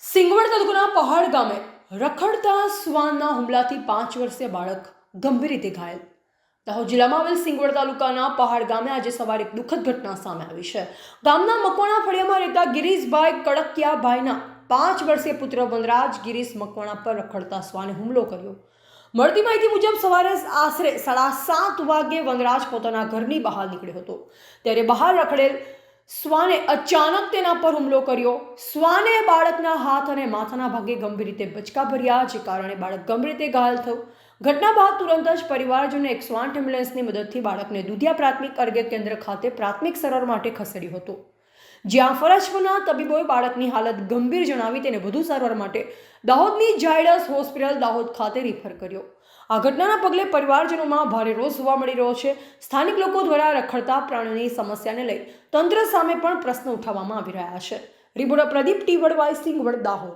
સિંગવડ તાલુકાના પહાડ ગામે રખડતા શ્વાનના હુમલાથી 5 વર્ષીય બાળક ગંભીર રીતે ઘાયલ. દાહોદ જિલ્લામાં આવેલ સિંગવડ તાલુકાના પહાડ ગામે આજે સવારે એક દુઃખદ ઘટના સામે આવી છે. ગામના મકવાણા ફળિયામાં રહેતા ગિરીશભાઈ કડકિયાભાઈના 5 વર્ષીય પુત્ર વનરાજ ગિરીશ મકવાણા પર રખડતા શ્વાને હુમલો કર્યો. મળતી માહિતી મુજબ સવારે આશરે 7:30 વાગે વનરાજ પોતાના ઘરની બહાર નીકળ્યો હતો. ત્યારે બહાર રખડેલ શ્વાને અચાનક તેના પર હુમલો કર્યો. શ્વાને બાળકના હાથ અને માથાના ભાગે ગંભીર રીતે બચકા ભર્યા, જે કારણે બાળક ગંભીર રીતે ઘાયલ થયું. ઘટના બાદ તુરંત જ પરિવારજનોએ 108 એમ્બ્યુલન્સની મદદથી બાળકને દુધિયા પ્રાથમિક આરોગ્ય કેન્દ્ર ખાતે પ્રાથમિક સારવાર માટે ખસેડ્યો હતો, જ્યાં ફરજ પરના તબીબોએ બાળકની હાલત ગંભીર જણાવી તેને વધુ સારવાર માટે દાહોદની ઝાયડસ હોસ્પિટલ દાહોદ ખાતે રિફર કર્યો. આ ઘટનાના પગલે પરિવારજનોમાં ભારે રોષ જોવા મળી રહ્યો છે. સ્થાનિક લોકો દ્વારા રખડતા પ્રાણીઓની સમસ્યાને લઈ તંત્ર સામે પણ પ્રશ્ન ઉઠાવવામાં આવી રહ્યા છે. Reporter Pradeep T Vadvai, Singvad, Dahod.